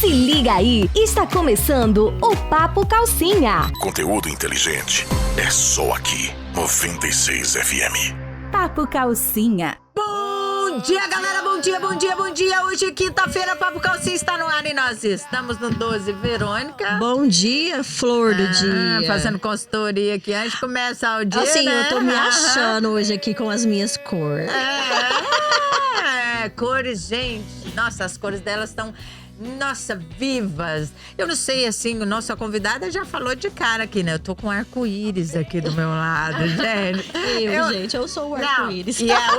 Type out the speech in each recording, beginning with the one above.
Se liga aí, está começando o Papo Calcinha. Conteúdo inteligente é só aqui, 96 FM. Papo Calcinha. Bom dia, galera, bom dia, bom dia, bom dia. Hoje, quinta-feira, Papo Calcinha está no ar e nós estamos no 12. Verônica. Bom dia, flor do dia. Fazendo consultoria aqui antes de começar o dia, assim, né? eu tô me achando hoje aqui com as minhas cores. Cores, gente. Nossa, as cores delas estão... Nossa, vivas. Eu não sei, assim, nossa convidada já falou de cara aqui, né? Eu tô com arco-íris aqui do meu lado, gente. Eu sou o arco-íris. E a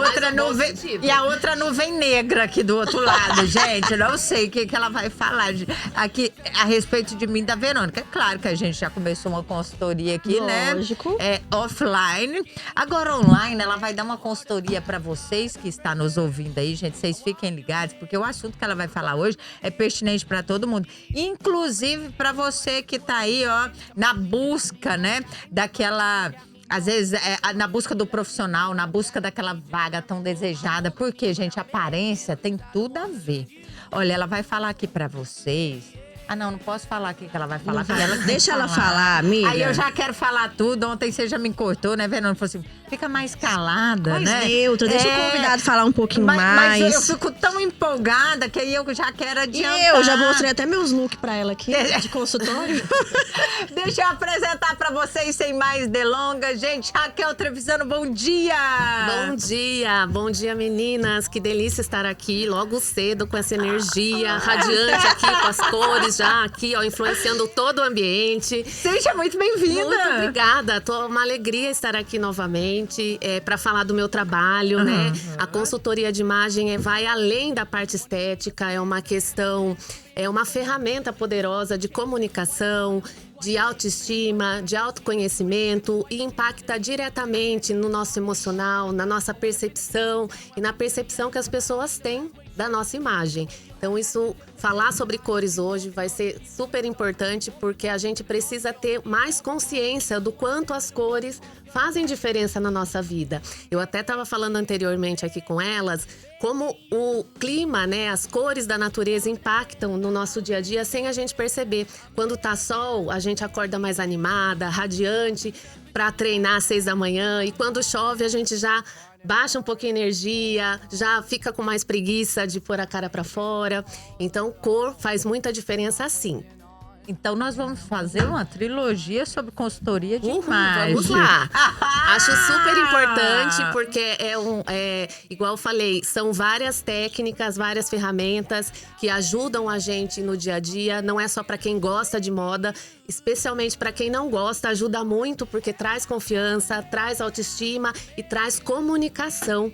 outra nuvem negra aqui do outro lado, gente. Eu não sei o que ela vai falar aqui a respeito de mim, da Verônica. É claro que a gente já começou uma consultoria aqui, Lógico. né? Offline. Agora, online, ela vai dar uma consultoria pra vocês que estão nos ouvindo aí, gente. Vocês fiquem ligados, porque o assunto que ela vai falar hoje é pertinente para todo mundo, inclusive para você que tá aí, ó, na busca, né, daquela, às vezes, na busca do profissional, na busca daquela vaga tão desejada, porque, gente, a aparência tem tudo a ver. Olha, ela vai falar aqui para vocês. Ah, não posso falar aqui que ela vai falar. Deixa ela falar, amiga. Aí eu já quero falar tudo. Ontem você já me cortou, né, Verônica? Falou assim, fica mais calada, mais né? neutra, deixa o convidado falar um pouquinho mais. Mas eu fico tão empolgada que aí eu já quero adiantar. E eu já mostrei até meus looks pra ela aqui, de consultório. Deixa eu apresentar pra vocês, sem mais delongas. Gente, Raquel Trevisano, bom dia! Bom dia, meninas. Que delícia estar aqui logo cedo com essa energia radiante aqui, com as cores já aqui, ó, influenciando todo o ambiente. Seja muito bem-vinda! Muito obrigada. Uma alegria estar aqui novamente para falar do meu trabalho, né? A consultoria de imagem vai além da parte estética, é uma questão, é uma ferramenta poderosa de comunicação, de autoestima, de autoconhecimento e impacta diretamente no nosso emocional, na nossa percepção e na percepção que as pessoas têm da nossa imagem. Então falar sobre cores hoje vai ser super importante porque a gente precisa ter mais consciência do quanto as cores fazem diferença na nossa vida. Eu até estava falando anteriormente aqui com elas como o clima, né, as cores da natureza impactam no nosso dia a dia sem a gente perceber. Quando tá sol, a gente acorda mais animada, radiante para treinar às 6 da manhã e quando chove a gente já baixa um pouquinho a energia, já fica com mais preguiça de pôr a cara pra fora. Então, cor faz muita diferença, sim. Então, nós vamos fazer uma trilogia sobre consultoria de imagem. Vamos lá. Acho super importante, porque igual eu falei, são várias técnicas, várias ferramentas que ajudam a gente no dia a dia. Não é só para quem gosta de moda, especialmente para quem não gosta, ajuda muito, porque traz confiança, traz autoestima e traz comunicação.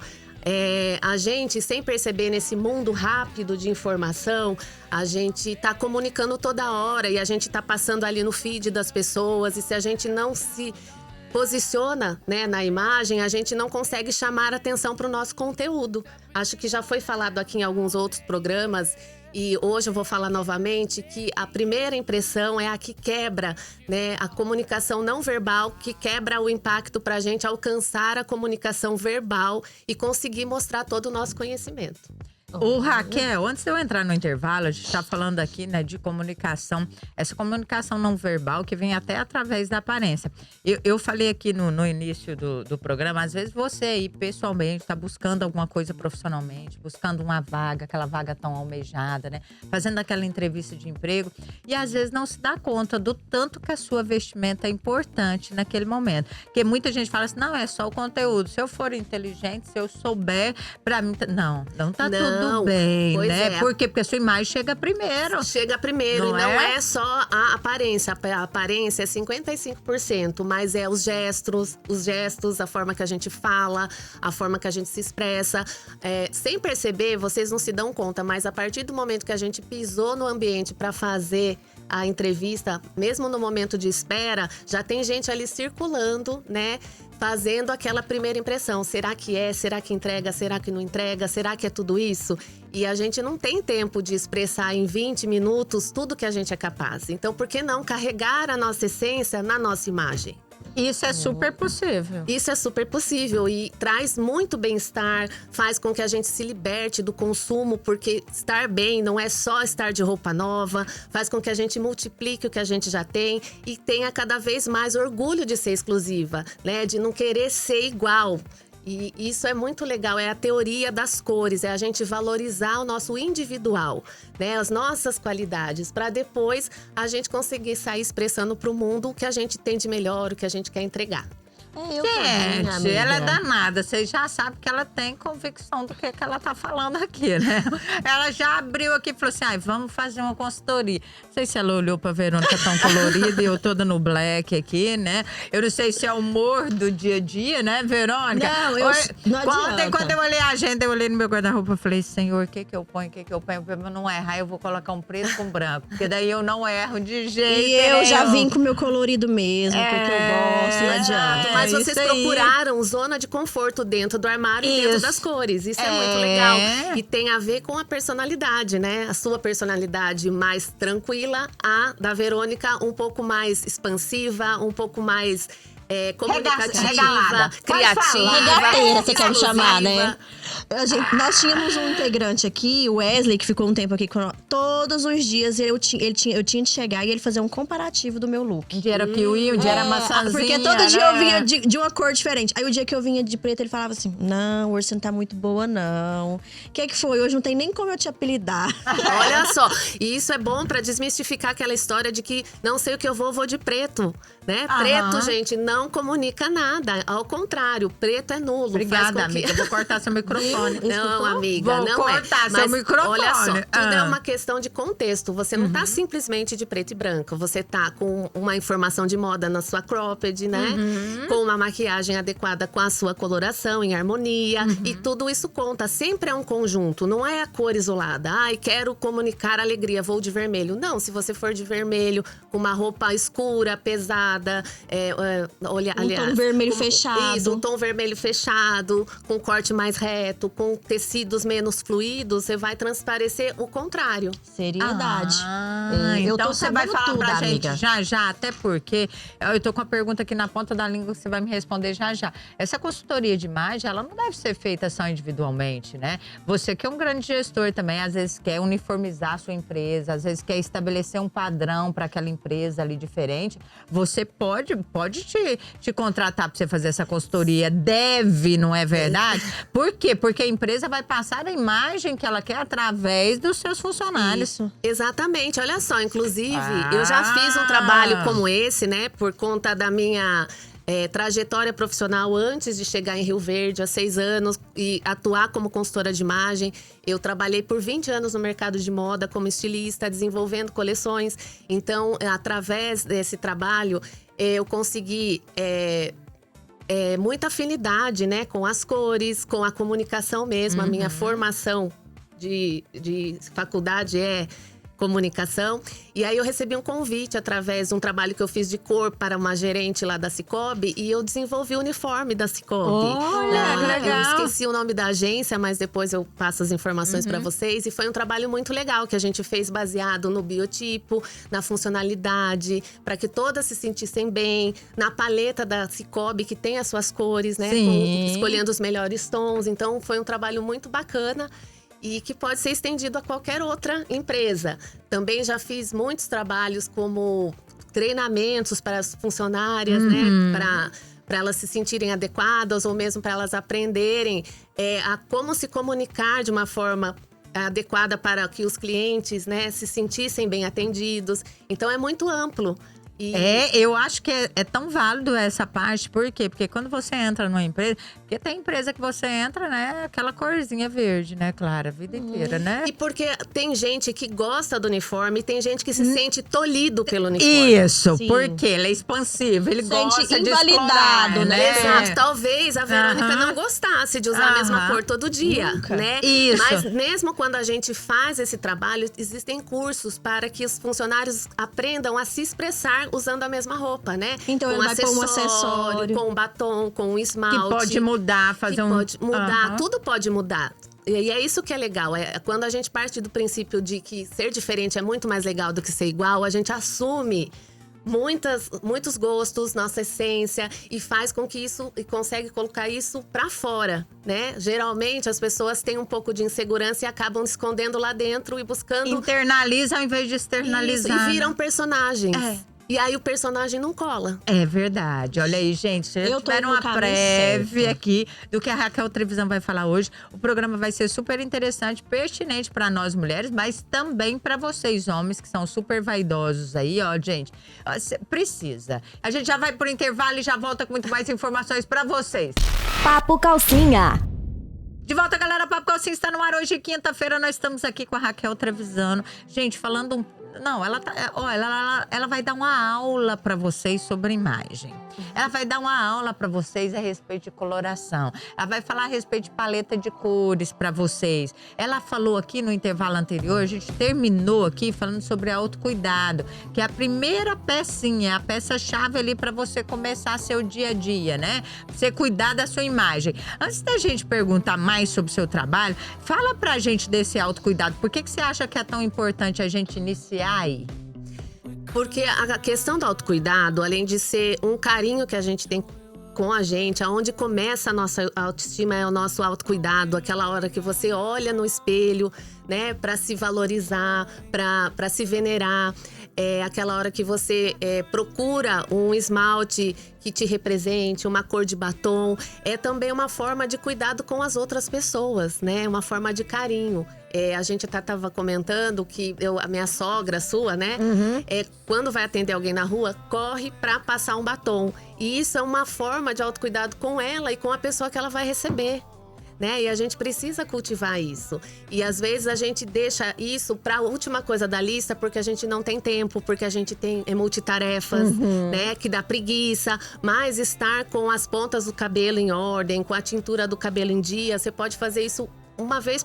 A gente, sem perceber, nesse mundo rápido de informação, a gente tá comunicando toda hora e a gente tá passando ali no feed das pessoas. E se a gente não se posiciona, né, na imagem, a gente não consegue chamar atenção para o nosso conteúdo. Acho que já foi falado aqui em alguns outros programas. E hoje eu vou falar novamente que a primeira impressão é a que quebra, né? A comunicação não verbal que quebra o impacto para a gente alcançar a comunicação verbal e conseguir mostrar todo o nosso conhecimento. Ô, Raquel, antes de eu entrar no intervalo, a gente tá falando aqui, né, de comunicação. Essa comunicação não verbal que vem até através da aparência. Eu falei aqui no início do programa, às vezes você aí, pessoalmente, tá buscando alguma coisa profissionalmente, buscando uma vaga, aquela vaga tão almejada, né? Fazendo aquela entrevista de emprego. E às vezes não se dá conta do tanto que a sua vestimenta é importante naquele momento. Porque muita gente fala assim, não, é só o conteúdo. Se eu for inteligente, se eu souber, pra mim... Não tá tudo bem, né? Por quê? Porque a sua imagem chega primeiro. Chega primeiro, não é só a aparência. A aparência é 55%, mas é os gestos, a forma que a gente fala, a forma que a gente se expressa. Sem perceber, vocês não se dão conta, mas a partir do momento que a gente pisou no ambiente para fazer a entrevista, mesmo no momento de espera, já tem gente ali circulando, né? Fazendo aquela primeira impressão. Será que é? Será que entrega? Será que não entrega? Será que é tudo isso? E a gente não tem tempo de expressar em 20 minutos tudo que a gente é capaz. Então, por que não carregar a nossa essência na nossa imagem? Isso é super possível. Isso é super possível e traz muito bem-estar, faz com que a gente se liberte do consumo, porque estar bem não é só estar de roupa nova, faz com que a gente multiplique o que a gente já tem e tenha cada vez mais orgulho de ser exclusiva, né? De não querer ser igual. E isso é muito legal, é a teoria das cores, é a gente valorizar o nosso individual, né? As nossas qualidades, para depois a gente conseguir sair expressando para o mundo o que a gente tem de melhor, o que a gente quer entregar. Gente, ela é danada. Vocês já sabem que ela tem convicção do que ela tá falando aqui, né? Ela já abriu aqui e falou assim, vamos fazer uma consultoria. Não sei se ela olhou pra Verônica tão colorida e eu toda no black aqui, né? Eu não sei se é o humor do dia a dia, né, Verônica? Não, não adianta. Quando eu olhei a agenda, eu olhei no meu guarda-roupa e falei, Senhor, o que eu ponho, Pra eu não errar, eu vou colocar um preto com branco. Porque daí eu não erro de jeito E eu já nenhum. vim com o meu colorido mesmo, porque eu gosto, não adianta. Mas vocês isso aí. procuraram zona de conforto dentro do armário e dentro das cores. Isso é muito legal. E tem a ver com a personalidade, né? A sua personalidade mais tranquila, a da Verônica um pouco mais expansiva, um pouco mais comunicativa, regalada. criativa. Regateira, você quer me chamar, exclusiva. né? Nós tínhamos um integrante aqui, o Wesley, que ficou um tempo aqui com todos os dias. Eu tinha de chegar e ele fazer um comparativo do meu look. Um dia era kiwi, um dia era maçãzinha. Porque todo dia eu vinha de uma cor diferente. Aí o dia que eu vinha de preto, ele falava assim: não, hoje você não tá muito boa, não. O que foi? Hoje não tem nem como eu te apelidar. Olha só, e isso é bom pra desmistificar aquela história de que não sei o que eu vou de preto, né? Preto, gente, não comunica nada. Ao contrário, preto é nulo. Obrigada, amiga. Eu vou cortar seu microfone. Não, amiga, Vou não cortar seu Mas microfone. olha só, tudo é uma questão de contexto. Você não tá simplesmente de preto e branco. Você tá com uma informação de moda na sua cropped, né? Com uma maquiagem adequada com a sua coloração, em harmonia. E tudo isso conta. Sempre é um conjunto. Não é a cor isolada. Ai, quero comunicar alegria, vou de vermelho. Não, se você for de vermelho, com uma roupa escura, pesada, tom vermelho fechado. Isso, um tom vermelho fechado, com corte mais reto, com tecidos menos fluidos, você vai transparecer o contrário. Seriedade. Eu Então tô você vai sabendo falar tudo, pra gente amiga. já, até porque eu tô com a pergunta aqui na ponta da língua que você vai me responder já. Essa consultoria de imagem, ela não deve ser feita só individualmente, né? Você que é um grande gestor também, às vezes quer uniformizar a sua empresa, às vezes quer estabelecer um padrão para aquela empresa ali diferente. Você pode te contratar para você fazer essa consultoria, deve, não é verdade? Por quê? Porque a empresa vai passar a imagem que ela quer através dos seus funcionários. Isso. Exatamente, olha só, inclusive, eu já fiz um trabalho como esse, né, por conta da minha trajetória profissional antes de chegar em Rio Verde, há 6 anos, e atuar como consultora de imagem. Eu trabalhei por 20 anos no mercado de moda como estilista, desenvolvendo coleções. Então, através desse trabalho, eu consegui muita afinidade, né, com as cores, com a comunicação mesmo. A minha formação de faculdade é comunicação. E aí eu recebi um convite através de um trabalho que eu fiz de cor para uma gerente lá da Cicobi, e eu desenvolvi o uniforme da Cicobi. Olha, que legal. Eu esqueci o nome da agência, mas depois eu passo as informações para vocês. E foi um trabalho muito legal que a gente fez baseado no biotipo, na funcionalidade, para que todas se sentissem bem, na paleta da Cicobi, que tem as suas cores, né? Escolhendo os melhores tons. Então foi um trabalho muito bacana e que pode ser estendido a qualquer outra empresa. Também já fiz muitos trabalhos como treinamentos para as funcionárias, né? Para elas se sentirem adequadas ou mesmo para elas aprenderem a como se comunicar de uma forma adequada para que os clientes, né, se sentissem bem atendidos. Então é muito amplo. Eu acho que é tão válido essa parte. Por quê? Porque quando você entra numa empresa… Porque tem empresa que você entra, né? Aquela corzinha verde, né, Clara? A vida inteira, né? E porque tem gente que gosta do uniforme, tem gente que se sente tolhido pelo uniforme. Isso, Sim. porque ele é expansivo, ele gosta de invalidado, explorar, né? Exato. Talvez a Verônica não gostasse de usar a mesma cor todo dia, né? Isso. Mas mesmo quando a gente faz esse trabalho, existem cursos para que os funcionários aprendam a se expressar usando a mesma roupa, né? Então com ele vai pôr um acessório, com um batom, com um esmalte. Que pode mudar, fazer pode mudar, tudo pode mudar. E é isso que é legal, quando a gente parte do princípio de que ser diferente é muito mais legal do que ser igual, a gente assume muitos gostos, nossa essência, e faz com que isso, e consegue colocar isso pra fora, né? Geralmente as pessoas têm um pouco de insegurança e acabam escondendo lá dentro e buscando… Internaliza ao invés de externalizar. Isso, e viram né? personagens. E aí o personagem não cola. É verdade. Olha aí, gente. Vocês Eu tô tiveram no uma caminho prévia certo. aqui do que a Raquel Trevisan vai falar hoje. O programa vai ser super interessante, pertinente para nós mulheres, mas também para vocês homens que são super vaidosos aí, ó, gente. Ó, precisa. A gente já vai pro intervalo e já volta com muito mais informações para vocês. Papo Calcinha. De volta, galera. Papo Calcinha está no ar hoje, quinta-feira. Nós estamos aqui com a Raquel Trevisan. Gente, falando Não, ela vai dar uma aula para vocês sobre imagem. Ela vai dar uma aula para vocês a respeito de coloração. Ela vai falar a respeito de paleta de cores para vocês. Ela falou aqui no intervalo anterior, a gente terminou aqui falando sobre autocuidado, que é a primeira pecinha, a peça-chave ali para você começar seu dia a dia, né? Você cuidar da sua imagem. Antes da gente perguntar mais sobre o seu trabalho, fala pra gente desse autocuidado. Por que você acha que é tão importante a gente iniciar aí? Porque a questão do autocuidado, além de ser um carinho que a gente tem com a gente, aonde começa a nossa autoestima é o nosso autocuidado, aquela hora que você olha no espelho, né, para se valorizar, para se venerar. É aquela hora que você procura um esmalte que te represente, uma cor de batom. É também uma forma de cuidado com as outras pessoas, né? Uma forma de carinho. A gente tava comentando que a minha sogra, sua, né? Quando vai atender alguém na rua, corre pra passar um batom. E isso é uma forma de autocuidado com ela e com a pessoa que ela vai receber. Né? E a gente precisa cultivar isso. E às vezes a gente deixa isso para a última coisa da lista porque a gente não tem tempo, porque a gente tem multitarefas, né? Que dá preguiça. Mas estar com as pontas do cabelo em ordem, com a tintura do cabelo em dia, você pode fazer isso uma vez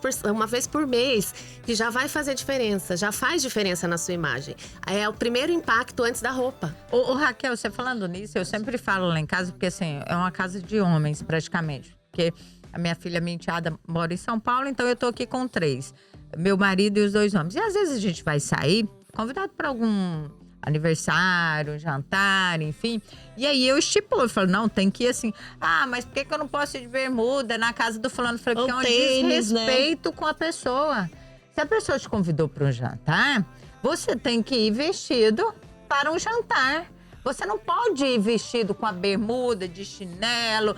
por mês, que já vai fazer diferença, já faz diferença na sua imagem. É o primeiro impacto antes da roupa. Ô, Raquel, você falando nisso, eu sempre falo lá em casa, porque assim, é uma casa de homens praticamente. Porque a minha filha, minha enteada, mora em São Paulo, então eu tô aqui com 3. Meu marido e os 2 homens. E às vezes a gente vai sair, convidado para algum aniversário, um jantar, enfim. E aí eu estipulo, eu falo, não, tem que ir assim. Ah, mas por que eu não posso ir de bermuda na casa do fulano? Eu falei, porque é um desrespeito, né, com a pessoa. Se a pessoa te convidou para um jantar, você tem que ir vestido para um jantar. Você não pode ir vestido com a bermuda, de chinelo.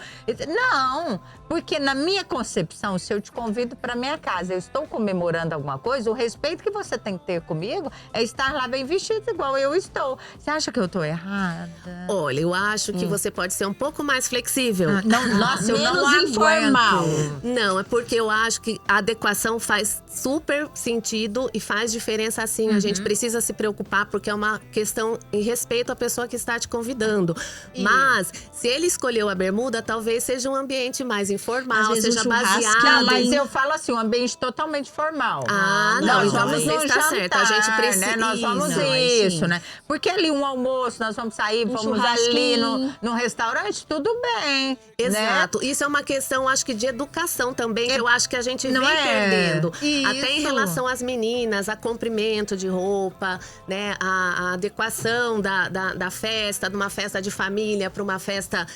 Não, porque na minha concepção, se eu te convido para minha casa, eu estou comemorando alguma coisa, o respeito que você tem que ter comigo é estar lá bem vestido, igual eu estou. Você acha que eu estou errada? Olha, eu acho que você pode ser um pouco mais flexível. Não, nossa, eu não menos informal. aguento. Não, é porque eu acho que a adequação faz super sentido e faz diferença sim. A gente precisa se preocupar porque é uma questão em respeito à pessoa que está te convidando. Mas, se ele escolheu a bermuda, talvez seja um ambiente mais informal, seja baseado. Não, mas eu falo assim, um ambiente totalmente formal. Não, nós então vamos você num está jantar, certo. A gente precisa… né? Nós vamos Isso. isso, né? Porque ali um almoço, nós vamos sair, vamos ali no restaurante, tudo bem. Exato. Né? Isso é uma questão, acho que de educação também, que eu acho que a gente Não vem é? perdendo. Isso. Até em relação às meninas, a comprimento de roupa, né? A adequação da festa, de uma festa de família para uma festa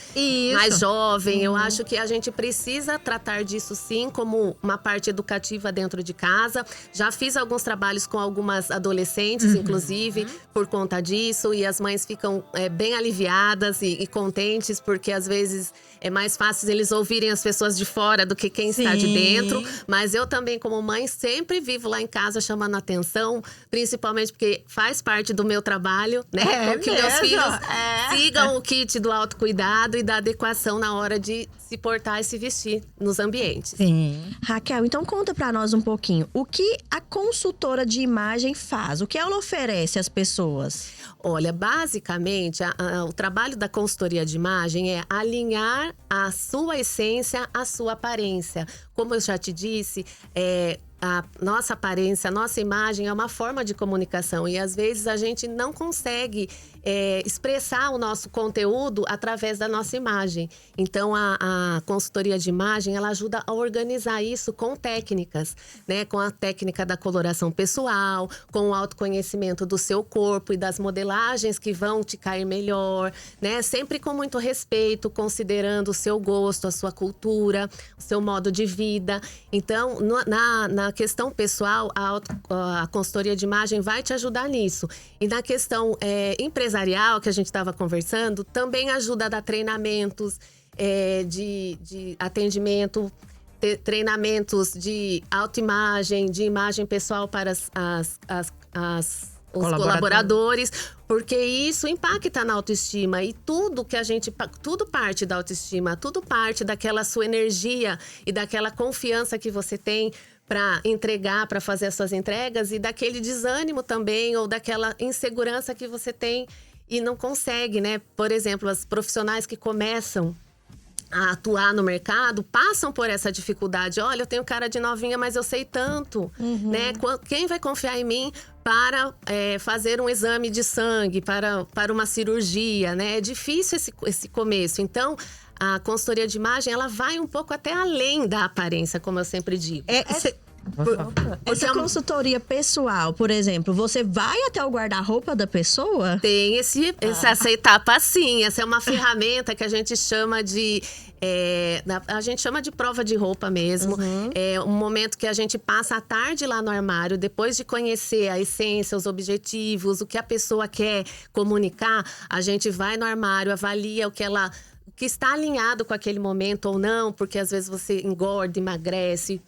mais jovem. Eu acho que a gente precisa tratar disso sim como uma parte educativa dentro de casa. Já fiz alguns trabalhos com algumas adolescentes, inclusive, por conta disso. E as mães ficam bem aliviadas e contentes, porque às vezes é mais fácil eles ouvirem as pessoas de fora do que quem está de dentro. Mas eu também, como mãe, sempre vivo lá em casa chamando atenção, principalmente porque faz parte do meu trabalho, né? Que meus filhos sigam o kit do autocuidado e da adequação na hora de se portar e se vestir nos ambientes. Sim. Raquel, então conta pra nós um pouquinho. O que a consultora de imagem faz? O que ela oferece às pessoas? Olha, basicamente, o trabalho da consultoria de imagem é alinhar a sua essência à sua aparência. Como eu já te disse, a nossa aparência, a nossa imagem é uma forma de comunicação e às vezes a gente não consegue expressar o nosso conteúdo através da nossa imagem. Então a consultoria de imagem, ela ajuda a organizar isso com técnicas, né? Com a técnica da coloração pessoal, com o autoconhecimento do seu corpo e das modelagens que vão te cair melhor, né? Sempre com muito respeito, considerando o seu gosto, a sua cultura, o seu modo de vida. Então, na questão pessoal, a consultoria de imagem vai te ajudar nisso. E na questão empresarial, que a gente estava conversando, também ajuda a dar treinamentos de atendimento, treinamentos de autoimagem, de imagem pessoal para os colaboradores, porque isso impacta na autoestima e tudo parte da autoestima, tudo parte daquela sua energia e daquela confiança que você tem para entregar, para fazer as suas entregas e daquele desânimo também ou daquela insegurança que você tem e não consegue, né? Por exemplo, as profissionais que começam a atuar no mercado passam por essa dificuldade. Olha, eu tenho cara de novinha, mas eu sei tanto, né? Quem vai confiar em mim para fazer um exame de sangue, para uma cirurgia, né? É difícil esse começo. Então, a consultoria de imagem, ela vai um pouco até além da aparência, como eu sempre digo. Essa consultoria pessoal, por exemplo, você vai até o guarda-roupa da pessoa? Tem essa etapa sim. Essa é uma ferramenta que a gente chama de... a gente chama de prova de roupa mesmo. É um momento que a gente passa a tarde lá no armário, depois de conhecer a essência, os objetivos, o que a pessoa quer comunicar, a gente vai no armário, avalia o que está alinhado com aquele momento ou não, porque às vezes você engorda, emagrece,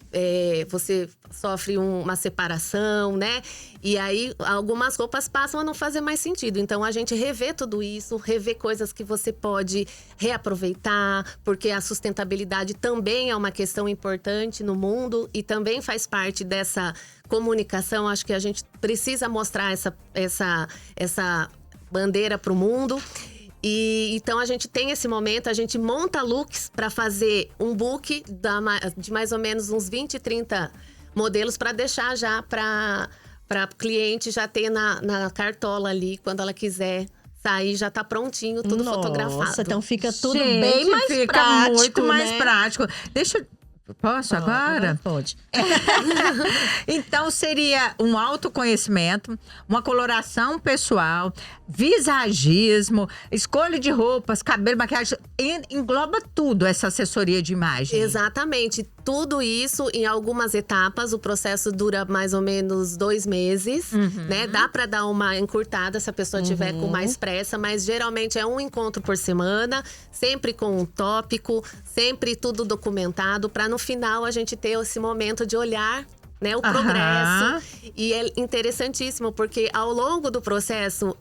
você sofre uma separação, né? E aí, algumas roupas passam a não fazer mais sentido. Então, a gente revê tudo isso, revê coisas que você pode reaproveitar, porque a sustentabilidade também é uma questão importante no mundo e também faz parte dessa comunicação. Acho que a gente precisa mostrar essa bandeira para o mundo. E então a gente tem esse momento, a gente monta looks para fazer um book de mais ou menos uns 20, 30 modelos para deixar já para cliente já ter na cartola ali, quando ela quiser sair, já tá prontinho, tudo fotografado. Nossa, então fica tudo Gente, bem mais fica prático, muito mais né? prático. Deixa eu... Posso agora? Pode. Então, seria um autoconhecimento, uma coloração pessoal, visagismo, escolha de roupas, cabelo, maquiagem. Engloba tudo essa assessoria de imagem. Exatamente. Tudo isso em algumas etapas. O processo dura mais ou menos 2 meses, né? Dá para dar uma encurtada se a pessoa tiver com mais pressa, mas geralmente é um encontro por semana, sempre com um tópico, sempre tudo documentado, para no final a gente ter esse momento de olhar, né, o progresso. E é interessantíssimo, porque ao longo do processo,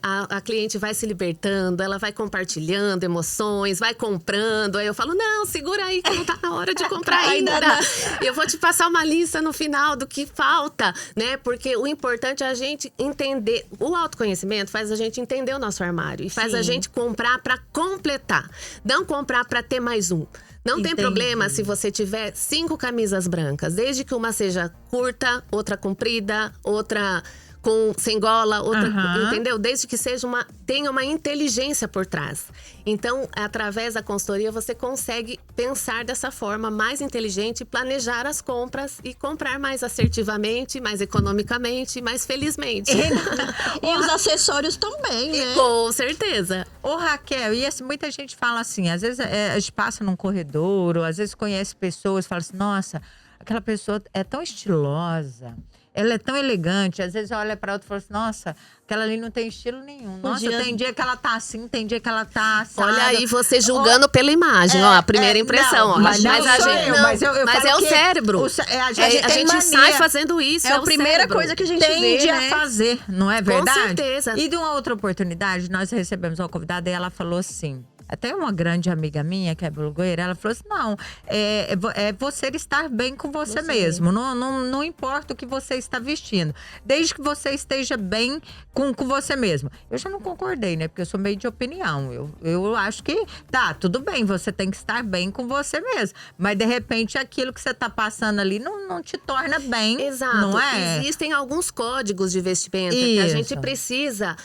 a cliente vai se libertando, ela vai compartilhando emoções, vai comprando. Aí eu falo, não, segura aí que não tá na hora de comprar ainda. Eu vou te passar uma lista no final do que falta, né? Porque o importante é a gente entender. O autoconhecimento faz a gente entender o nosso armário. E faz a gente comprar para completar. Não comprar para ter mais um. Não tem problema se você tiver 5 camisas brancas, desde que uma seja curta, outra comprida, outra sem gola, outra, entendeu? Desde que tenha uma inteligência por trás. Então, através da consultoria, você consegue pensar dessa forma mais inteligente, planejar as compras e comprar mais assertivamente, mais economicamente, mais felizmente. E os acessórios também, né? Com certeza. Ô, Raquel, e muita gente fala assim, às vezes a gente passa num corredor, ou às vezes conhece pessoas, fala assim, nossa, aquela pessoa é tão estilosa, ela é tão elegante. Às vezes olha pra outra e fala assim, nossa, aquela ali não tem estilo nenhum. Nossa, tem dia que ela tá assim, tem dia que ela tá assada. Olha aí, você julgando pela imagem, ó, a primeira impressão. Não, ó. mas Eu é o cérebro. A gente sai fazendo isso, É a primeira cérebro. coisa que a gente tende vê, a né? fazer, não é verdade? Com certeza. E de uma outra oportunidade, nós recebemos uma convidada e ela falou assim, Até uma grande amiga minha, que é blogueira, ela falou assim, não, é você estar bem com você mesmo. Não importa o que você está vestindo. Desde que você esteja bem com você mesmo. Eu já não concordei, né? Porque eu sou meio de opinião. Eu acho que, tudo bem, você tem que estar bem com você mesmo. Mas, de repente, aquilo que você está passando ali não te torna bem. Exato. Não é? Existem alguns códigos de vestimenta que a gente precisa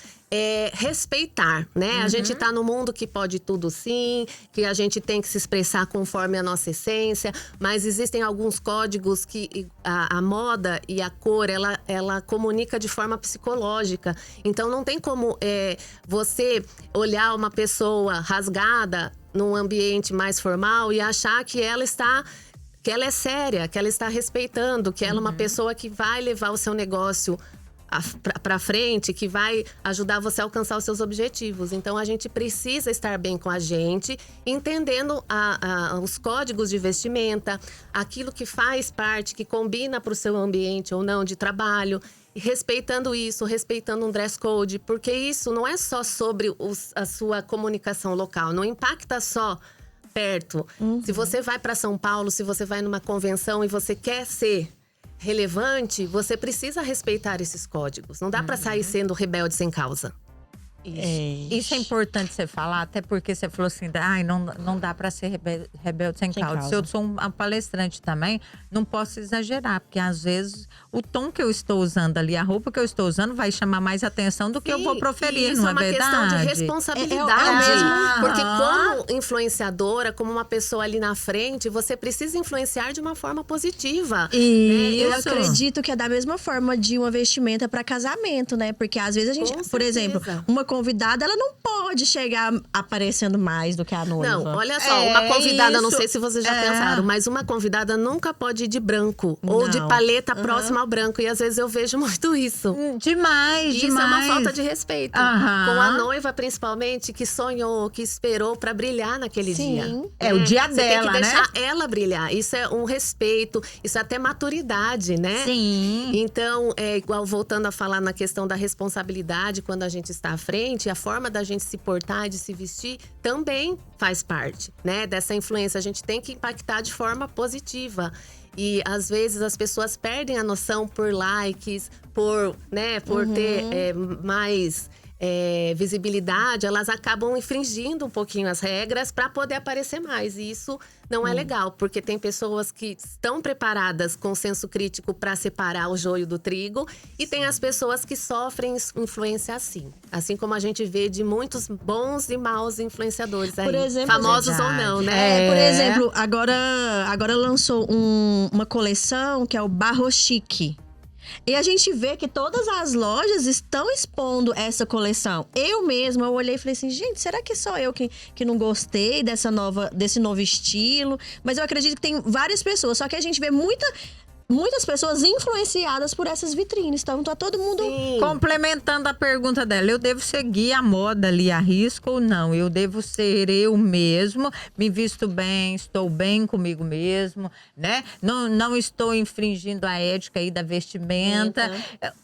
respeitar, né? A gente tá no mundo que pode tudo sim, que a gente tem que se expressar conforme a nossa essência, mas existem alguns códigos que a moda e a cor, ela comunica de forma psicológica. Então não tem como você olhar uma pessoa rasgada num ambiente mais formal e achar que ela é séria, que ela está respeitando, que ela é uma pessoa que vai levar o seu negócio para frente, que vai ajudar você a alcançar os seus objetivos. Então, a gente precisa estar bem com a gente, entendendo os códigos de vestimenta, aquilo que faz parte, que combina para o seu ambiente ou não de trabalho, e respeitando isso, respeitando um dress code, porque isso não é só sobre a sua comunicação local, não impacta só perto. Se você vai para São Paulo, se você vai numa convenção e você quer ser relevante, você precisa respeitar esses códigos. Não dá para sair sendo rebelde sem causa. Isso é importante você falar, até porque você falou assim, não dá para ser rebelde sem causa. Se eu sou uma palestrante também, não posso exagerar, porque às vezes o tom que eu estou usando ali, a roupa que eu estou usando vai chamar mais atenção do que eu vou proferir, não é verdade? Isso é uma questão de responsabilidade. Porque como influenciadora, como uma pessoa ali na frente, você precisa influenciar de uma forma positiva. Eu acredito que é da mesma forma de uma vestimenta para casamento, né? Porque às vezes a gente, por exemplo, uma convidada, ela não pode chegar aparecendo mais do que a noiva. Não, olha só, uma convidada, não sei se vocês já pensaram, mas uma convidada nunca pode ir de branco ou de paleta próxima ao branco. E às vezes eu vejo muito isso. Demais. Isso é uma falta de respeito. Com a noiva, principalmente, que sonhou, que esperou pra brilhar naquele dia. É o dia Você dela, tem que deixar né? ela brilhar. Isso é um respeito, isso é até maturidade, né? Sim. Então, igual voltando a falar na questão da responsabilidade, quando a gente está à frente, a forma da gente se portar e de se vestir também faz parte, né? Dessa influência. A gente tem que impactar de forma positiva. E às vezes as pessoas perdem a noção por likes, por ter mais visibilidade, elas acabam infringindo um pouquinho as regras para poder aparecer mais. E isso não é legal, porque tem pessoas que estão preparadas com senso crítico para separar o joio do trigo, e tem as pessoas que sofrem influência assim como a gente vê de muitos bons e maus influenciadores aí, por exemplo, famosos ou não, né? Por exemplo, agora lançou uma coleção que é o Barro Chique. E a gente vê que todas as lojas estão expondo essa coleção. Eu olhei e falei assim, gente, será que só eu que não gostei desse novo estilo? Mas eu acredito que tem várias pessoas, só que a gente vê muitas pessoas influenciadas por essas vitrines. Então tá todo mundo… Complementando a pergunta dela, eu devo seguir a moda ali à risca ou não? Eu devo ser eu mesmo, me visto bem, estou bem comigo mesmo, né? Não estou infringindo a ética aí da vestimenta.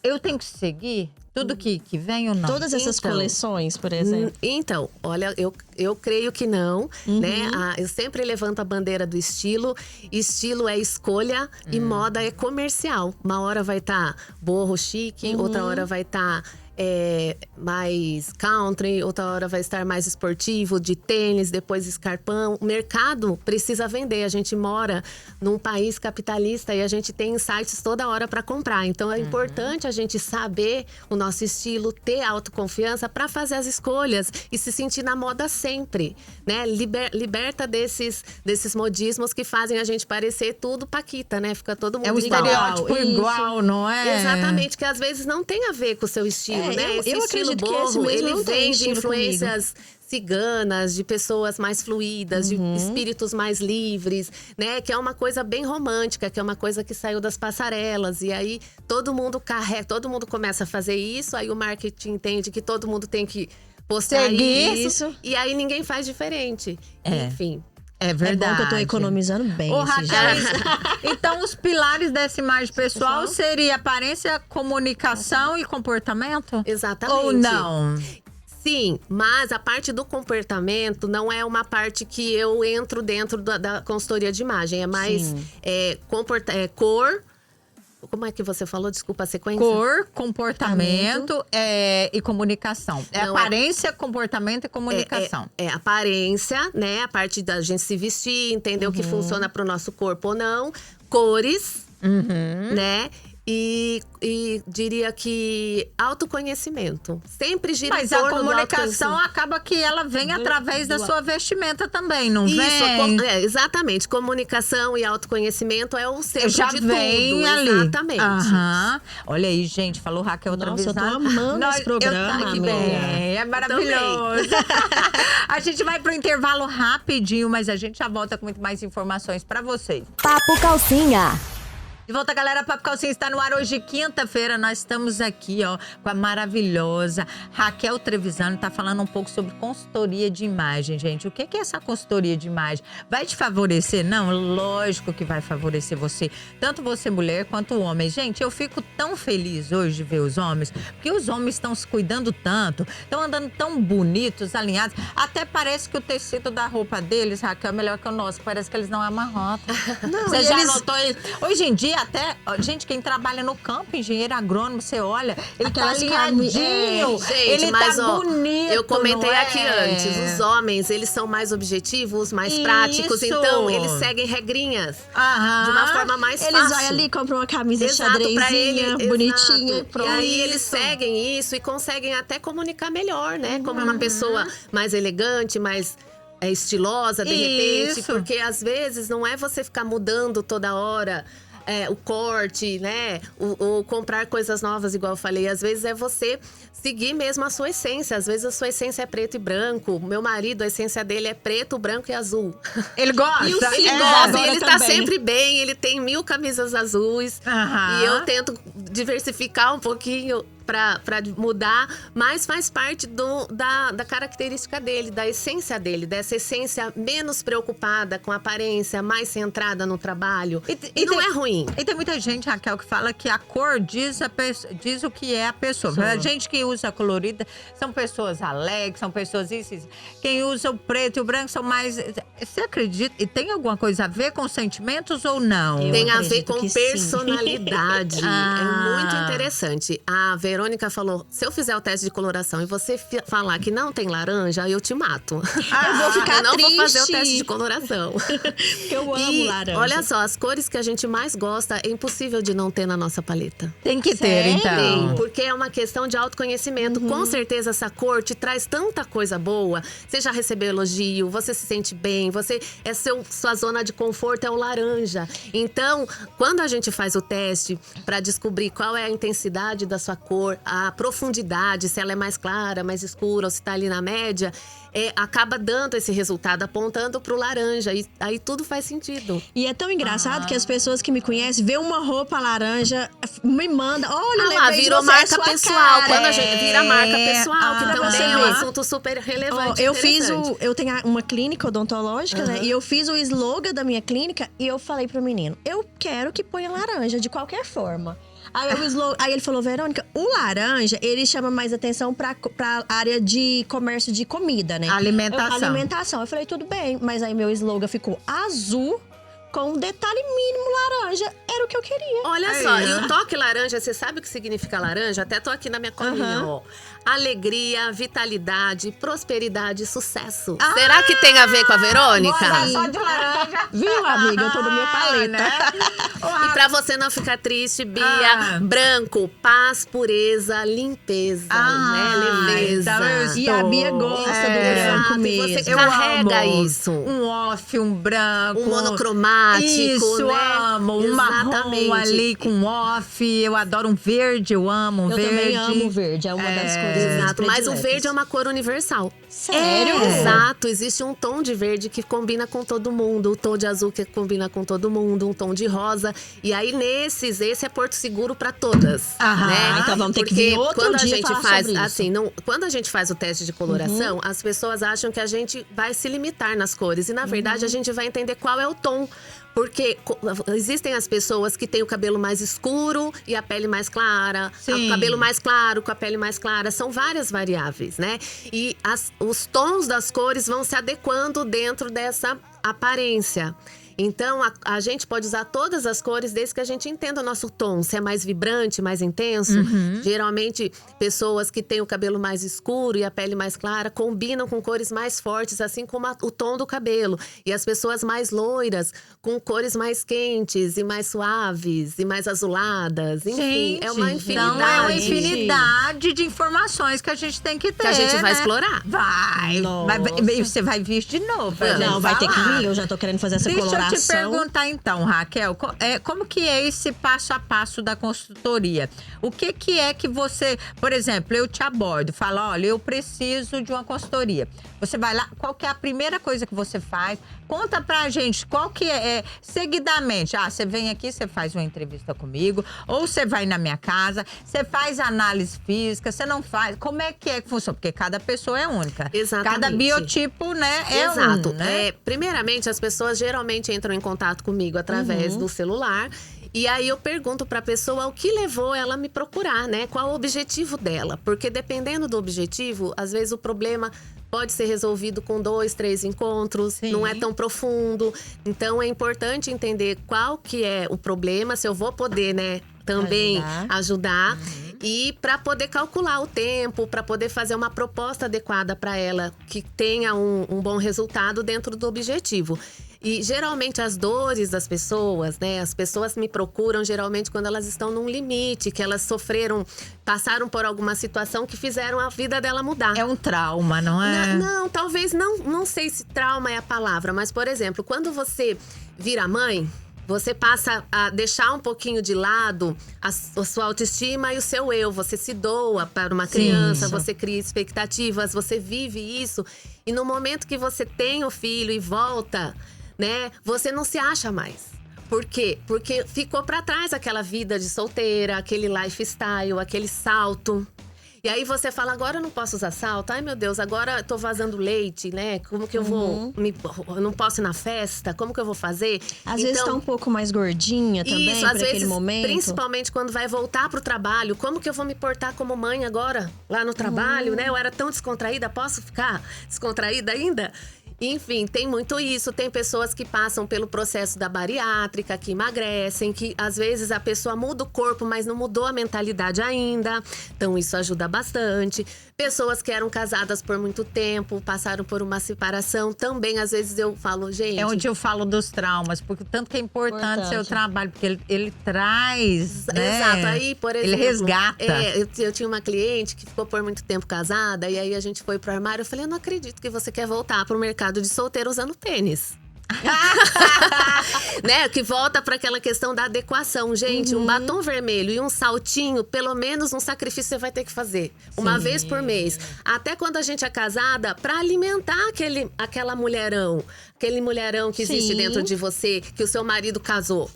Eu tenho que seguir tudo que vem ou não? Todas essas coleções, por exemplo. Então, olha, eu creio que não, né? Eu sempre levanto a bandeira do estilo. Estilo é escolha e moda é comercial. Uma hora vai estar borro chique, outra hora vai estar mais country, outra hora vai estar mais esportivo, de tênis, depois escarpão. O mercado precisa vender. A gente mora num país capitalista e a gente tem insights toda hora para comprar. Então é importante a gente saber o nosso estilo, ter autoconfiança para fazer as escolhas e se sentir na moda sempre, né? Liberta desses modismos que fazem a gente parecer tudo paquita, né? Fica todo mundo igual. estereótipo igual, não é? Exatamente, que às vezes não tem a ver com o seu estilo. Né? Eu acredito que esse mesmo ele não tem vem de estilo influências ciganas, de pessoas mais fluídas, de espíritos mais livres, né? Que é uma coisa bem romântica, que é uma coisa que saiu das passarelas. E aí todo mundo começa a fazer isso, aí o marketing entende que todo mundo tem que postar isso. E aí ninguém faz diferente. Enfim. É verdade. É bom que eu tô economizando bem. Raquel, então os pilares dessa imagem pessoal seria aparência, comunicação e comportamento? Exatamente. Ou não? Sim, mas a parte do comportamento não é uma parte que eu entro dentro da consultoria de imagem. É mais cor. Como é que você falou? Desculpa a sequência. Cor, comportamento e comunicação. Não, Aparência, comportamento e comunicação. É aparência, né? A parte da gente se vestir, entender o que funciona pro nosso corpo ou não. Cores, né? E diria que autoconhecimento. Sempre gira Mas em a torno do comunicação autoconhecimento. acaba que ela vem através da sua vestimenta também, não vem? Isso, exatamente. Comunicação e autoconhecimento é o centro Já de vem tudo. ali. Exatamente. Aham. Olha aí, gente, falou Raquel Nossa, eu tô Trevisano. amando esse programa, que amiga. bem, é maravilhoso. A gente vai pro intervalo rapidinho, mas a gente já volta com muito mais informações pra vocês. Papo Calcinha. De volta, galera. Papo Calcinha está no ar hoje, quinta-feira. Nós estamos aqui, ó, com a maravilhosa Raquel Trevisano. Tá falando um pouco sobre consultoria de imagem, gente. O que é essa consultoria de imagem? Vai te favorecer? Não, lógico que vai favorecer você. Tanto você, mulher, quanto o homem. Gente, eu fico tão feliz hoje de ver os homens, porque os homens estão se cuidando tanto, estão andando tão bonitos, alinhados. Até parece que o tecido da roupa deles, Raquel, é melhor que o nosso. Parece que eles não amarrotam. Não, Você e já eles- notou isso? Hoje em dia, até, gente, quem trabalha no campo, engenheiro agrônomo, você olha, ele Aquelas tá alinhadinho, Gente, ele mas tá ó, bonito, eu comentei não é? aqui antes, os homens, eles são mais objetivos, mais práticos, Isso. então eles seguem regrinhas Aham. de uma forma mais Eles fácil. vão ali, compram uma camisa Exato, pra xadrezinha, ele, bonitinha. exato. Pronto. E aí eles Isso. seguem isso e conseguem até comunicar melhor, né? Como uma pessoa mais elegante, mais estilosa, de repente. Isso. Porque às vezes não é você ficar mudando toda hora. O corte, né? O comprar coisas novas, igual eu falei. Às vezes é você seguir mesmo a sua essência. Às vezes a sua essência é preto e branco. Meu marido, a essência dele é preto, branco e azul. Ele gosta. Ele gosta, e agora ele tá também. sempre bem, ele tem 1000 camisas azuis. Aham. E eu tento diversificar um pouquinho pra mudar, mas faz parte da característica dele, da essência dele, dessa essência menos preocupada com a aparência, mais centrada no trabalho. E não tem- é ruim. E tem muita gente, Raquel, que fala que a cor diz o que é a pessoa. A gente que usa colorida são pessoas alegres, são pessoas isso. Quem usa o preto e o branco são mais... Você acredita? E tem alguma coisa a ver com sentimentos ou não? Eu Tem a ver acredito com que sim. personalidade. Ah. É muito interessante. A Verônica falou, se eu fizer o teste de coloração e você falar que não tem laranja, eu te mato. Eu vou ficar eu não triste. vou fazer o teste de coloração. Porque eu amo E laranja. olha só, as cores que a gente mais gosta é impossível de não ter na nossa paleta. Tem que ter, Sério? então. Tem, porque é uma questão de autoconhecimento. Com certeza essa cor te traz tanta coisa boa. Você já recebeu elogio, você se sente bem, sua zona de conforto é o laranja. Então, quando a gente faz o teste para descobrir qual é a intensidade da sua cor, a profundidade, se ela é mais clara, mais escura ou se tá ali na média, acaba dando esse resultado, apontando pro laranja. E aí tudo faz sentido. E é tão engraçado que as pessoas que me conhecem vê uma roupa laranja, me manda, olha, Ah lá, lembrei de virou você, é marca sua pessoal. cara. Quando a gente vira marca pessoal, que pra também você é um ver. assunto super relevante. Eu interessante. eu tenho uma clínica odontológica, né? E eu fiz o slogan da minha clínica e eu falei pro menino, eu quero que ponha laranja de qualquer forma. Aí ele falou, Verônica, o laranja, ele chama mais atenção pra área de comércio de comida, né? Alimentação. Alimentação. Eu falei, tudo bem, mas aí meu slogan ficou azul com um detalhe mínimo laranja. Era o que eu queria. Olha Aí, só, né? e o toque laranja, você sabe o que significa laranja? Até tô aqui na minha colinha, ó. Alegria, vitalidade, prosperidade e sucesso. Será que tem a ver com a Verônica? Bora só de laranja. Viu, amiga? Eu tô na minha paleta. Né? E pra você não ficar triste, Bia, Ah. branco, paz, pureza, limpeza, né? Leveza. então eu E a Bia gosta do branco Exato, e você mesmo. carrega amo isso. Um off, um branco. Um monocromático, Isso, né? amo. Um marrom Exatamente. ali com off. Eu adoro um verde, eu amo um Eu verde. também amo verde, é uma das cores Exato, mas o prediletas. verde é uma cor universal. Sério? Exato, existe um tom de verde que combina com todo mundo, o tom de azul que combina com todo mundo, um tom de rosa. E aí esse é Porto Seguro para todas, Aham. né? Então vamos ter que Porque vir outro quando a dia gente falar faz sobre isso. assim, quando a gente faz o teste de coloração, as pessoas acham que a gente vai se limitar nas cores e na verdade, a gente vai entender qual é o tom. Porque existem as pessoas que têm o cabelo mais escuro e a pele mais clara. Sim. O cabelo mais claro com a pele mais clara. São várias variáveis, né? E os tons das cores vão se adequando dentro dessa aparência. Então, a gente pode usar todas as cores desde que a gente entenda o nosso tom. Se é mais vibrante, mais intenso. Geralmente, pessoas que têm o cabelo mais escuro e a pele mais clara combinam com cores mais fortes, assim como o tom do cabelo. E as pessoas mais loiras com cores mais quentes e mais suaves e mais azuladas. Enfim, é uma infinidade. Então, é uma infinidade de informações que a gente tem que ter, que a gente vai né? explorar. Vai. Você vai vir de novo. pra Não, gente vai ter que falar. vir. Eu já tô querendo fazer essa Deixa coloração. eu te perguntar então, Raquel, como que é esse passo a passo da consultoria? O que é que você, por exemplo, eu te abordo, falo, olha, eu preciso de uma consultoria. Você vai lá, qual que é a primeira coisa que você faz? Conta pra gente qual que é seguidamente. Você vem aqui, você faz uma entrevista comigo, ou você vai na minha casa, você faz análise física, você não faz. Como é que funciona? Porque cada pessoa é única. Exatamente. Cada biotipo, né, é Exato. né? Primeiramente, as pessoas geralmente entram em contato comigo através do celular. E aí eu pergunto para a pessoa o que levou ela a me procurar, né? Qual o objetivo dela? Porque dependendo do objetivo, às vezes o problema pode ser resolvido com 2, 3 encontros, Sim. não é tão profundo. Então é importante entender qual que é o problema, se eu vou poder, né, também ajudar. E para poder calcular o tempo, para poder fazer uma proposta adequada para ela, que tenha um bom resultado dentro do objetivo. E geralmente as dores das pessoas, né? As pessoas me procuram geralmente quando elas estão num limite, que elas passaram por alguma situação que fizeram a vida dela mudar. É um trauma, não é? Não, talvez não sei se trauma é a palavra, mas, por exemplo, quando você vira mãe, você passa a deixar um pouquinho de lado a sua autoestima e o seu eu. Você se doa para uma criança, você cria expectativas, você vive isso. E no momento que você tem o filho e volta, né, você não se acha mais. Por quê? Porque ficou para trás aquela vida de solteira, aquele lifestyle, aquele salto. E aí você fala, agora eu não posso usar salto. Ai, meu Deus, agora eu tô vazando leite, né? Como que eu vou… Eu não posso ir na festa? Como que eu vou fazer? Às vezes tá um pouco mais gordinha também, isso, por às aquele vezes, momento. principalmente quando vai voltar pro trabalho. Como que eu vou me portar como mãe agora? Lá no trabalho, né? Eu era tão descontraída, posso ficar descontraída ainda? Enfim, tem muito isso. Tem pessoas que passam pelo processo da bariátrica, que emagrecem, que às vezes a pessoa muda o corpo, mas não mudou a mentalidade ainda. Então isso ajuda bastante. Pessoas que eram casadas por muito tempo, passaram por uma separação, também às vezes eu falo, gente… É onde eu falo dos traumas, porque tanto que é importante seu trabalho, porque ele traz, né? Exato, aí, por exemplo… Ele resgata. Eu tinha uma cliente que ficou por muito tempo casada, e aí a gente foi pro armário, eu falei, eu não acredito que você quer voltar pro mercado de solteiro usando tênis. Né? Que volta para aquela questão da adequação. Gente, um batom vermelho e um saltinho, pelo menos um sacrifício você vai ter que fazer. Uma vez por mês. Até quando a gente é casada, para alimentar aquela mulherão. Aquele mulherão que existe dentro de você, que o seu marido casou.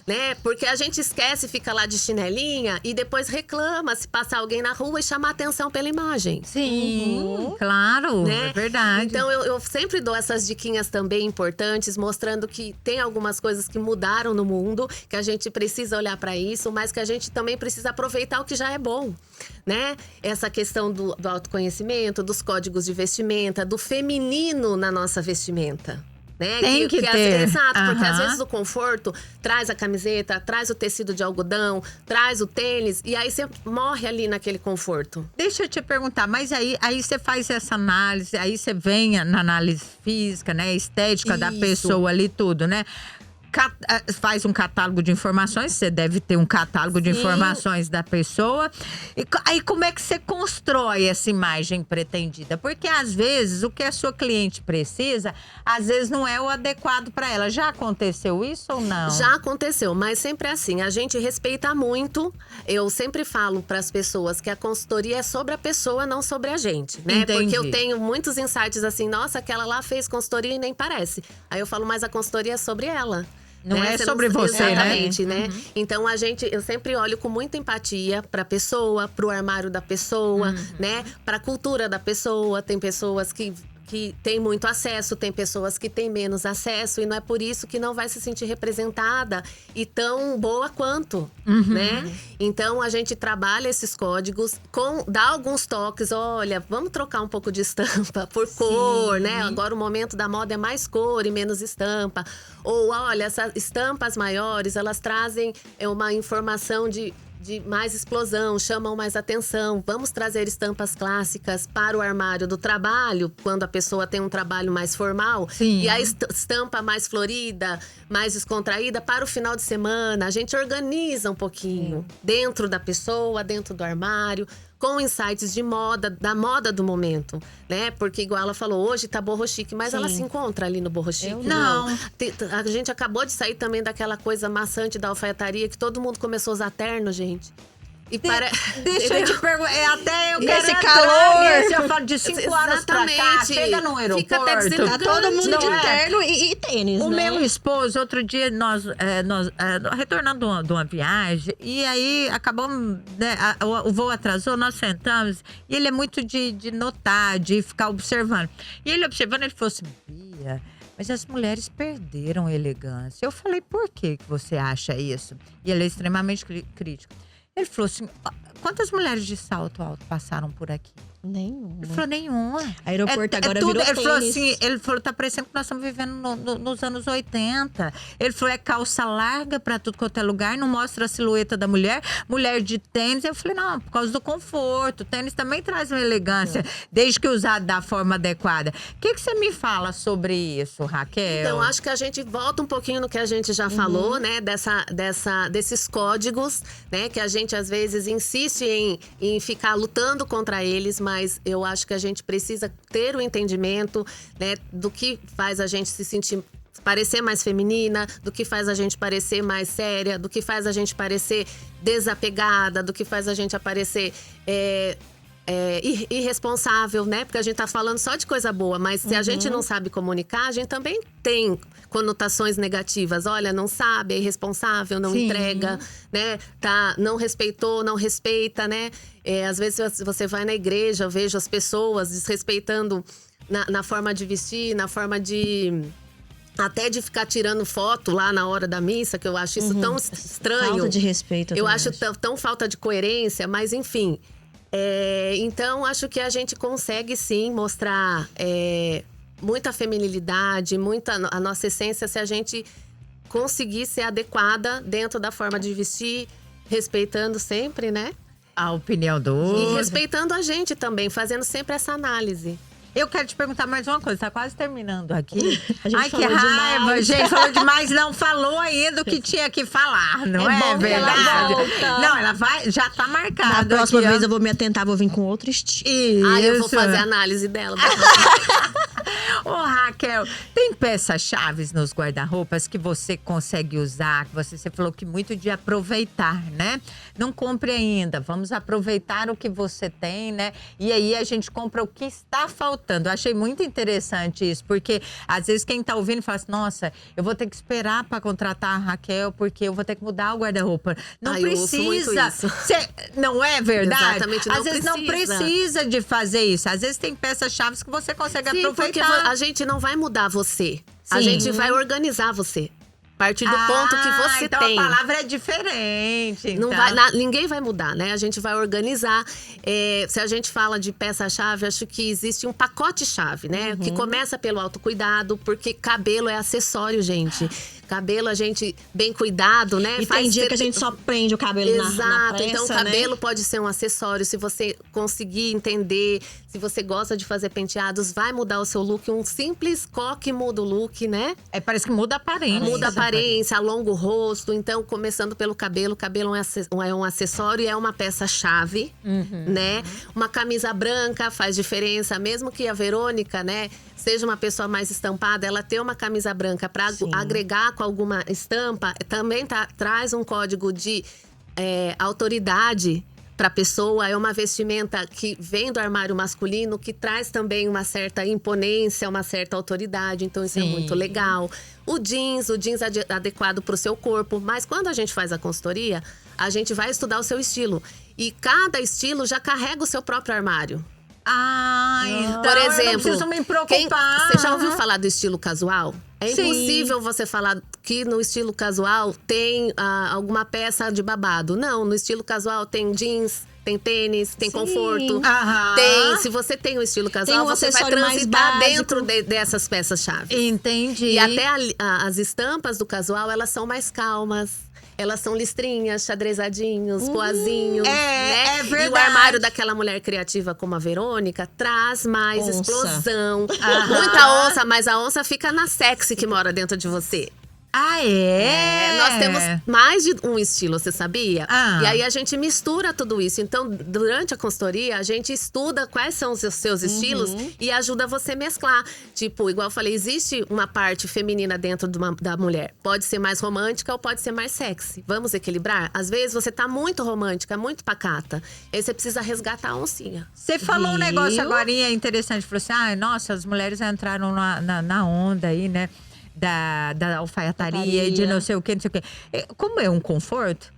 Né? Porque a gente esquece, fica lá de chinelinha e depois reclama se passar alguém na rua e chamar atenção pela imagem. Sim, claro, Né? é verdade. Então eu sempre dou essas diquinhas também importantes, mostrando que tem algumas coisas que mudaram no mundo, que a gente precisa olhar para isso, mas que a gente também precisa aproveitar o que já é bom. Né? Essa questão do autoconhecimento, dos códigos de vestimenta, do feminino na nossa vestimenta. Né? Tem que ter. Exato, porque às vezes o conforto traz a camiseta, traz o tecido de algodão, traz o tênis, e aí você morre ali naquele conforto. Deixa eu te perguntar, mas aí você faz essa análise, aí você vem na análise física, né? Estética da pessoa ali, tudo, né? Faz um catálogo de informações, você deve ter um catálogo de informações da pessoa. E aí, como é que você constrói essa imagem pretendida? Porque, às vezes, o que a sua cliente precisa, às vezes não é o adequado para ela. Já aconteceu isso ou não? Já aconteceu, mas sempre é assim. A gente respeita muito. Eu sempre falo para as pessoas que a consultoria é sobre a pessoa, não sobre a gente, né? Entendi. Porque eu tenho muitos insights assim, nossa, aquela lá fez consultoria e nem parece. Aí eu falo, mas a consultoria é sobre ela. Não né? é sobre você, exatamente, né? né? Então eu sempre olho com muita empatia pra pessoa, pro armário da pessoa, né? Pra cultura da pessoa. Tem pessoas que que tem muito acesso, tem pessoas que têm menos acesso, e não é por isso que não vai se sentir representada e tão boa quanto, né? Então, a gente trabalha esses códigos, dá alguns toques, olha, vamos trocar um pouco de estampa por cor, né? Agora o momento da moda é mais cor e menos estampa. Ou, olha, essas estampas maiores, elas trazem uma informação de mais explosão, chamam mais atenção. Vamos trazer estampas clássicas para o armário do trabalho, quando a pessoa tem um trabalho mais formal. Sim. E a estampa mais florida, mais descontraída para o final de semana. A gente organiza um pouquinho dentro da pessoa, dentro do armário, com insights de moda, da moda do momento, né? Porque igual ela falou, hoje tá Boho Chique, mas ela se encontra ali no Boho Chique? Não. A gente acabou de sair também daquela coisa maçante da alfaiataria, que todo mundo começou a usar terno, gente. E Deixa eu te perguntar, até eu E quero esse entrar calor? nisso, eu falo de 5 horas pra cá, Exatamente. chega no aeroporto. Fica até Tá todo mundo Não de é? terno e tênis, O né? meu esposo, outro dia, nós retornando de uma viagem, e aí acabou, né, o voo atrasou, nós sentamos, e ele é muito de notar, de ficar observando. E ele observando, ele falou assim, Bia, mas as mulheres perderam a elegância. Eu falei, por que você acha isso? E ele é extremamente crítico. Ele falou assim, quantas mulheres de salto alto passaram por aqui? Nenhuma. Ele falou, nenhuma. Aeroporto agora tudo. virou Ele falou tênis. assim, ele falou, tá parecendo que nós estamos vivendo nos anos 80. Ele falou, é calça larga pra tudo quanto é lugar, não mostra a silhueta da mulher. Mulher de tênis. Eu falei, não, por causa do conforto. O tênis também traz uma elegância, desde que usado da forma adequada. O que você me fala sobre isso, Raquel? Então, acho que a gente volta um pouquinho no que a gente já falou, né? Desses códigos, né? Que a gente, às vezes, insiste em ficar lutando contra eles, mas eu acho que a gente precisa ter o entendimento, né? Do que faz a gente se sentir, parecer mais feminina, do que faz a gente parecer mais séria, do que faz a gente parecer desapegada, do que faz a gente aparecer irresponsável, né? Porque a gente tá falando só de coisa boa, mas se a gente não sabe comunicar, a gente também tem conotações negativas. Olha, não sabe, é irresponsável, não entrega, né? Não respeitou, não respeita, né? Às vezes você vai na igreja, eu vejo as pessoas desrespeitando na forma de vestir, na forma até de ficar tirando foto lá na hora da missa, que eu acho isso tão estranho. Falta de respeito. Eu acho tão falta de coerência, mas enfim. Então, acho que a gente consegue sim mostrar muita feminilidade, a nossa essência, se a gente conseguir ser adequada dentro da forma de vestir, respeitando sempre, né? A opinião do E outro. respeitando a gente também, fazendo sempre essa análise. Eu quero te perguntar mais uma coisa, tá quase terminando aqui. A gente Ai, que falou raiva, demais. gente, falou demais, não falou ainda o que tinha que falar, não é, bom que ela verdade? volta. Não, ela vai, já tá marcado. Na próxima aqui, ó. vez eu vou me atentar, vou vir com outro estilo. Isso. Eu vou fazer a análise dela. Ô, Raquel, tem peças-chave nos guarda-roupas que você consegue usar, que você falou que muito de aproveitar, né? Não compre ainda, vamos aproveitar o que você tem, né? E aí a gente compra o que está faltando. Eu achei muito interessante isso, porque às vezes quem tá ouvindo fala assim, nossa, eu vou ter que esperar para contratar a Raquel, porque eu vou ter que mudar o guarda-roupa. Não eu ouço muito precisa. isso. Não é verdade? Exatamente, às vezes não precisa de fazer isso. Às vezes tem peças-chave que você consegue Sim, porque aproveitar. a gente não vai mudar você. A Sim. gente vai organizar você. A partir do ponto que você então tem. a palavra é diferente. Não então. ninguém vai mudar, né? A gente vai organizar. Se a gente fala de peça-chave, acho que existe um pacote-chave, né? Que começa pelo autocuidado, porque cabelo é acessório, gente. Cabelo, a gente bem cuidado, né? E tem dia que a gente só prende o cabelo Exato. na pressa, Então, o né? cabelo pode ser um acessório. Se você conseguir entender, se você gosta de fazer penteados, vai mudar o seu look. Um simples coque muda o look, né? Parece que muda a aparência. Muda a aparência, alonga o rosto. Então, começando pelo cabelo. O cabelo é um acessório e é uma peça-chave, né? Uma camisa branca faz diferença. Mesmo que a Verônica, né, seja uma pessoa mais estampada, ela ter uma camisa branca para agregar com alguma estampa, também traz um código de autoridade para a pessoa. É uma vestimenta que vem do armário masculino, que traz também uma certa imponência, uma certa autoridade. Então, isso é muito legal. O jeans adequado para o seu corpo. Mas quando a gente faz a consultoria, a gente vai estudar o seu estilo. E cada estilo já carrega o seu próprio armário. Então Por eu não exemplo, preciso me preocupar. Você já ouviu falar do estilo casual? É Sim. impossível você falar que no estilo casual tem alguma peça de babado. Não, no estilo casual tem jeans, tem tênis, tem conforto. Aham. Tem, se você tem o estilo casual, um você vai acessório mais transitar básico. dentro dessas peças-chave. Entendi. E até as estampas do casual, elas são mais calmas. Elas são listrinhas, xadrezadinhos, poazinhos, né? é E o verdade. armário daquela mulher criativa como a Verônica traz mais Onça. explosão. Muita onça, mas a onça fica na sexy que mora dentro de você. Nós temos mais de um estilo, você sabia? E aí a gente mistura tudo isso. Então, durante a consultoria, a gente estuda quais são os seus estilos e ajuda você a mesclar. Tipo, igual eu falei, existe uma parte feminina dentro da mulher. Pode ser mais romântica ou pode ser mais sexy. Vamos equilibrar? Às vezes você tá muito romântica, muito pacata. Aí você precisa resgatar a oncinha. Você falou um Viu? negócio agora interessante. Falou assim, nossa, as mulheres entraram na onda aí, né? Da alfaiataria e de não sei o que, não sei o que. Como é um conforto,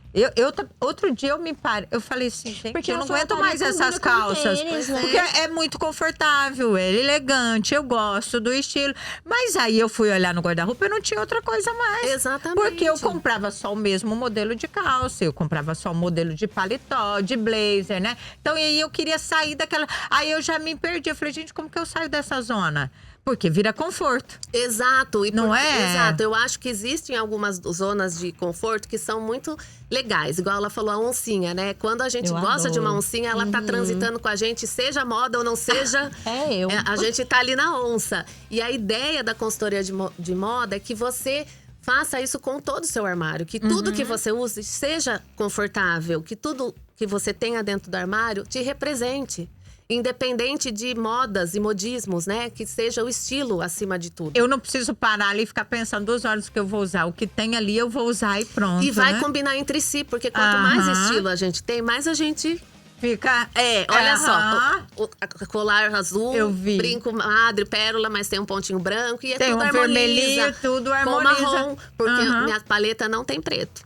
outro dia eu me parei, eu falei assim, gente, Porque eu não a aguento mais alfaiataria essas combina com calças. tênis, né? Porque é muito confortável, é elegante, eu gosto do estilo. Mas aí eu fui olhar no guarda-roupa e não tinha outra coisa mais. Exatamente. Porque eu comprava só o mesmo modelo de calça, eu comprava só o modelo de paletó, de blazer, né? Então aí eu queria sair daquela. Aí eu já me perdi. Eu falei, gente, como que eu saio dessa zona? Porque vira conforto. Exato. Não é? Exato. Eu acho que existem algumas zonas de conforto que são muito legais. Igual ela falou, a oncinha, né? Quando a gente Eu gosta de uma adoro. oncinha, ela tá transitando com a gente, seja moda ou não seja. Eu. A gente tá ali na onça. E a ideia da consultoria de moda é que você faça isso com todo o seu armário. Que tudo que você use seja confortável. Que tudo que você tenha dentro do armário te represente. Independente de modas e modismos, né? Que seja o estilo acima de tudo. Eu não preciso parar ali e ficar pensando 2 horas que eu vou usar. O que tem ali eu vou usar e pronto. E vai né? combinar entre si, porque quanto mais estilo a gente tem, mais a gente… Fica. Olha Aham. só, o colar azul, Eu vi. brinco madre, pérola, mas tem um pontinho branco e Tem tudo um harmoniza. vermelhinho, tudo harmoniza. Com marrom, porque Aham. minha paleta não tem preto.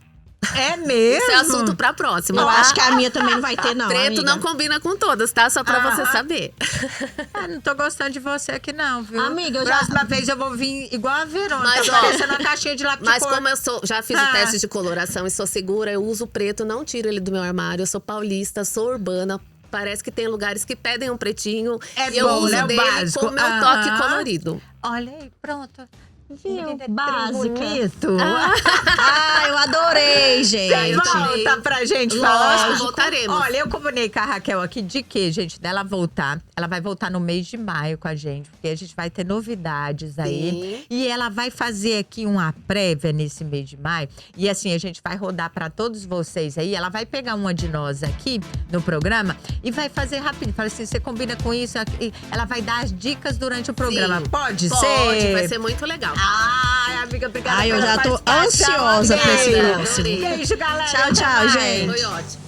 É mesmo? Isso é assunto pra próxima. Eu tá? acho que a minha também não vai ter, não. Preto amiga. não combina com todas, tá? Só pra você saber. Não tô gostando de você aqui não, viu? Amiga, eu já- Próxima vez eu vou vir igual a Verônica, Mas, ó, parecendo uma caixinha de lápis de Mas cor. como eu já fiz o Ah. teste de coloração e sou segura, eu uso preto, não tiro ele do meu armário. Eu sou paulista, sou urbana. Parece que tem lugares que pedem um pretinho. É e eu bom, uso né? O dele básico. com o meu Aham. toque colorido. Olha aí, pronto. Viu? Menina, é Básica. bonito. Eu adorei, gente. Você volta pra gente Lógico, falar? voltaremos. Olha, eu combinei com a Raquel aqui de que, gente, dela voltar. Ela vai voltar no mês de maio com a gente, porque a gente vai ter novidades aí. Sim. E ela vai fazer aqui uma prévia nesse mês de maio. E assim, a gente vai rodar pra todos vocês aí. Ela vai pegar uma de nós aqui no programa e vai fazer rapidinho. Fala assim, você combina com isso? E ela vai dar as dicas durante o programa. Sim. Pode ser? Pode, vai ser muito legal. Ai, amiga, obrigada Ai, eu pela já tô participação. ansiosa pra esse Beijo. próximo. Beijo, galera. Tchau, Até tchau, mais. gente. Foi ótimo.